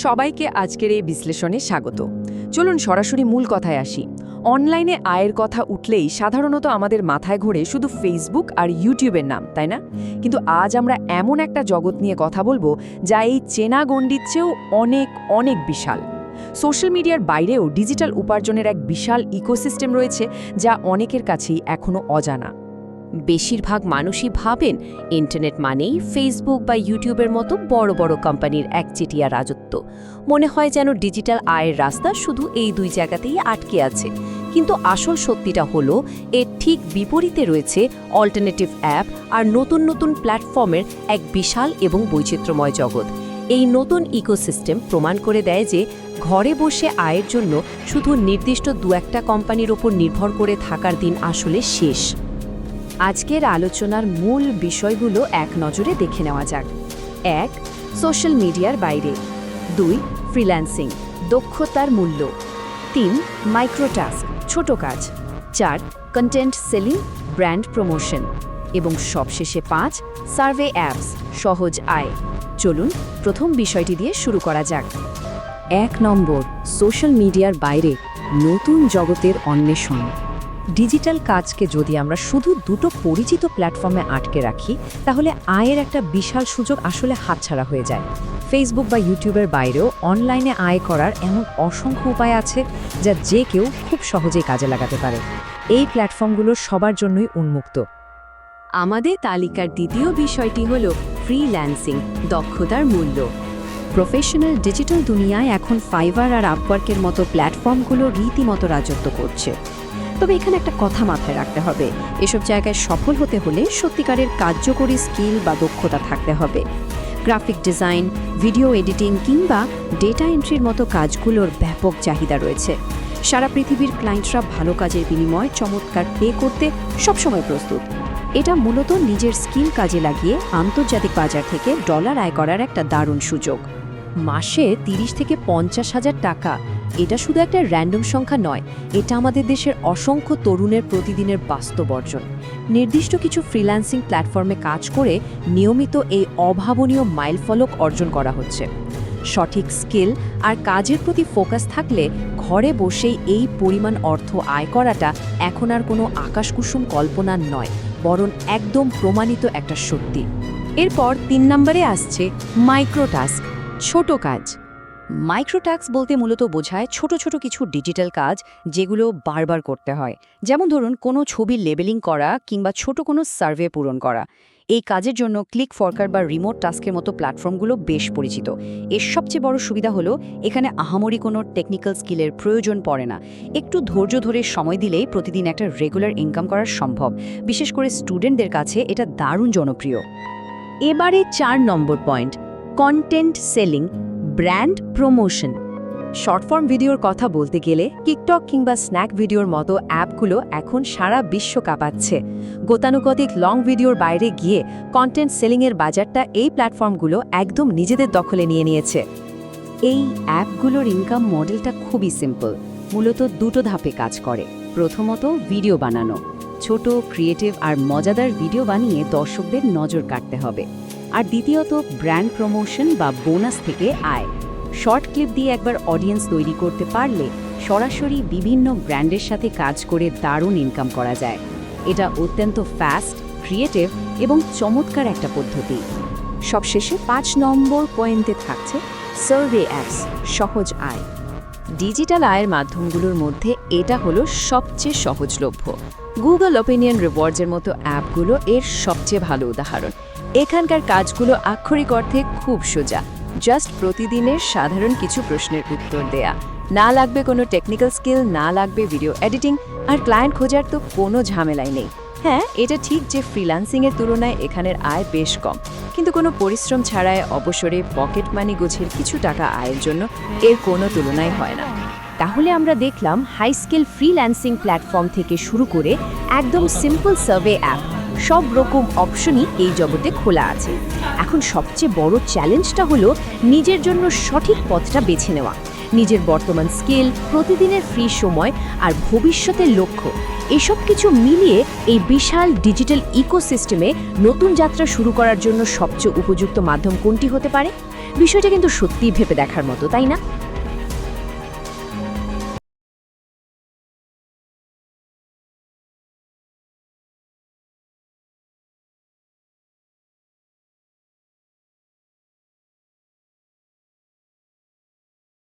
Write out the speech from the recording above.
সবাইকে আজকের এই বিশ্লেষণে স্বাগত। চলুন সরাসরি মূল কথায় আসি। অনলাইনে আয়ের কথা উঠলেই সাধারণত আমাদের মাথায় ঘোরে শুধু ফেসবুক আর ইউটিউবের নাম, তাই না? কিন্তু আজ আমরা এমন একটা জগৎ নিয়ে কথা বলবো যা এই চেনা গণ্ডির চেয়েও অনেক অনেক বিশাল। সোশ্যাল মিডিয়ার বাইরেও ডিজিটাল উপার্জনের এক বিশাল ইকোসিস্টেম রয়েছে যা অনেকের কাছেই এখনও অজানা। বেশিরভাগ মানুষই ভাবেন ইন্টারনেট মানেই ফেসবুক বা ইউটিউবের মতো বড় বড় কোম্পানির একচেটিয়া রাজত্ব। মনে হয় যেন ডিজিটাল আয়ের রাস্তা শুধু এই দুই জায়গাতেই আটকে আছে। কিন্তু আসল সত্যিটা হলো এর ঠিক বিপরীতে রয়েছে অল্টারনেটিভ অ্যাপ আর নতুন নতুন প্ল্যাটফর্মের এক বিশাল এবং বৈচিত্র্যময় জগৎ। এই নতুন ইকোসিস্টেম প্রমাণ করে দেয় যে ঘরে বসে আয়ের জন্য শুধু নির্দিষ্ট দু একটা কোম্পানির ওপর নির্ভর করে থাকার দিন আসলে শেষ। আজকের আলোচনার মূল বিষয়গুলো এক নজরে দেখে নেওয়া যাক। ১. সোশ্যাল মিডিয়ার বাইরে। ২. ফ্রিল্যান্সিং, দক্ষতার মূল্য। ৩. মাইক্রোটাস্ক, ছোট কাজ। ৪. Content selling, brand promotion. এবং সবশেষে ৫. সার্ভে অ্যাপস, সহজ আয়। চলুন প্রথম বিষয়টি দিয়ে শুরু করা যাক। ১ নম্বর, সোশ্যাল মিডিয়ার বাইরে নতুন জগতের অন্বেষণ। ডিজিটাল কাজকে যদি আমরা শুধু দুটো পরিচিত প্ল্যাটফর্মে আটকে রাখি, তাহলে আয়ের একটা বিশাল সুযোগ আসলে হাতছাড়া হয়ে যায়। ফেসবুক বা ইউটিউবের বাইরেও অনলাইনে আয় করার এমন অসংখ্য উপায় আছে যা যে কেউ খুব সহজেই কাজে লাগাতে পারে। এই প্ল্যাটফর্মগুলো সবার জন্যই উন্মুক্ত। আমাদের তালিকার দ্বিতীয় বিষয়টি হল ফ্রিল্যান্সিং, দক্ষতার মূল্য। প্রফেশনাল ডিজিটাল দুনিয়ায় এখন ফাইবার আর আপওয়ার্কের মতো প্ল্যাটফর্মগুলো রীতিমতো রাজত্ব করছে। তবে এখানে একটা কথা মাথায় রাখতে হবে, এসব জায়গায় সফল হতে হলে সত্যিকারের কার্যকরী স্কিল বা দক্ষতা থাকতে হবে। গ্রাফিক ডিজাইন, ভিডিও এডিটিং কিংবা ডেটা এন্ট্রির মতো কাজগুলোর ব্যাপক চাহিদা রয়েছে। সারা পৃথিবীর ক্লায়েন্টরা ভালো কাজের বিনিময়ে চমৎকার পে করতে সবসময় প্রস্তুত। এটা মূলত নিজের স্কিল কাজে লাগিয়ে আন্তর্জাতিক বাজার থেকে ডলার আয় করার একটা দারুণ সুযোগ। মাসে ৩০ থেকে ৫০,০০০ টাকা, এটা শুধু একটা র্যান্ডম সংখ্যা নয়, এটা আমাদের দেশের অসংখ্য তরুণের প্রতিদিনের বাস্তব অর্জন। নির্দিষ্ট কিছু ফ্রিল্যান্সিং প্ল্যাটফর্মে কাজ করে নিয়মিত এই অভাবনীয় মাইলফলক অর্জন করা হচ্ছে। সঠিক স্কিল আর কাজের প্রতি ফোকাস থাকলে ঘরে বসেই এই পরিমাণ অর্থ আয় করাটা এখন আর কোনো আকাশকুসুম কল্পনা নয়, বরং একদম প্রমাণিত একটা সত্যি। এরপর ৩ নম্বরে আসছে মাইক্রোটাস্ক, ছোট কাজ। মাইক্রোটাস্ক বলতে মূলত বোঝায় ছোট ছোট কিছু ডিজিটাল কাজ যেগুলো বারবার করতে হয়। যেমন ধরুন কোনো ছবির লেবেলিং করা কিংবা ছোট কোনো সার্ভে পূরণ করা। এই কাজের জন্য ক্লিক ফরকার বা রিমোট টাস্কের মতো প্ল্যাটফর্মগুলো বেশ পরিচিত। এর সবচেয়ে বড় সুবিধা হলো এখানে আহামরি কোনো টেকনিক্যাল স্কিলের প্রয়োজন পড়ে না। একটু ধৈর্য ধরে সময় দিলেই প্রতিদিন একটা রেগুলার ইনকাম করা সম্ভব। বিশেষ করে স্টুডেন্টদের কাছে এটা দারুণ জনপ্রিয়। এবারে ৪ নম্বর point, content selling, brand promotion. Short form ভিডিওর কথা বলতে গেলে টিকটক কিংবা স্ন্যাক ভিডিওর মতো অ্যাপগুলো এখন সারা বিশ্ব কাঁপাচ্ছে। গতানুগতিক লং ভিডিওর বাইরে গিয়ে কন্টেন্ট সেলিংয়ের বাজারটা এই প্ল্যাটফর্মগুলো একদম নিজেদের দখলে নিয়ে নিয়েছে। এই অ্যাপগুলোর ইনকাম মডেলটা খুবই সিম্পল, মূলত দুটো ধাপে কাজ করে। প্রথমত ভিডিও বানানো, ছোট ক্রিয়েটিভ আর মজাদার ভিডিও বানিয়ে দর্শকদের নজর কাটতে হবে। আর দ্বিতীয়ত ব্র্যান্ড প্রমোশন বা বোনাস থেকে আয়। শর্ট ক্লিপ দিয়ে একবার অডিয়েন্স তৈরি করতে পারলে সরাসরি বিভিন্ন ব্র্যান্ডের সাথে কাজ করে দারুণ ইনকাম করা যায়। এটা অত্যন্ত ফাস্ট, ক্রিয়েটিভ এবং চমৎকার একটা পদ্ধতি। সবশেষে ৫ নম্বর পয়েন্টে থাকছে সার্ভে অ্যাপস, সহজ আয়। ডিজিটাল আয়ের মাধ্যমগুলোর মধ্যে এটা হলো সবচেয়ে সহজলভ্য। গুগল ওপিনিয়ন রিওয়ার্ডসের মতো অ্যাপগুলো এর সবচেয়ে ভালো উদাহরণ। এখানকার কাজগুলো আক্ষরিক অর্থে খুব সোজা, জাস্ট প্রতিদিনের সাধারণ কিছু প্রশ্নের উত্তর দেয়া। না লাগবে কোনো টেকনিক্যাল স্কিল, না লাগবে ভিডিও এডিটিং, আর ক্লায়েন্ট খোঁজার তো কোনো ঝামেলাই নেই। হ্যাঁ, এটা ঠিক যে ফ্রিল্যান্সিংয়ের তুলনায় এখানের আয় বেশ কম, কিন্তু কোনো পরিশ্রম ছাড়াই অবসরে পকেট মানি গোছের কিছু টাকা আয়ের জন্য এর কোনো তুলনাই হয় না। তাহলে আমরা দেখলাম হাই স্কিল ফ্রিল্যান্সিং প্ল্যাটফর্ম থেকে শুরু করে একদম সিম্পল সার্ভে অ্যাপ, সব রকম অপশনই এই জগতে খোলা আছে। এখন সবচেয়ে বড় চ্যালেঞ্জটা হলো নিজের জন্য সঠিক পথটা বেছে নেওয়া। নিজের বর্তমান স্কিল, প্রতিদিনের ফ্রি সময় আর ভবিষ্যতের লক্ষ্য, এসব কিছু মিলিয়ে এই বিশাল ডিজিটাল ইকোসিস্টেমে নতুন যাত্রা শুরু করার জন্য সবচেয়ে উপযুক্ত মাধ্যম কোনটি হতে পারে? বিষয়টা কিন্তু সত্যিই ভেবে দেখার মতো, তাই না?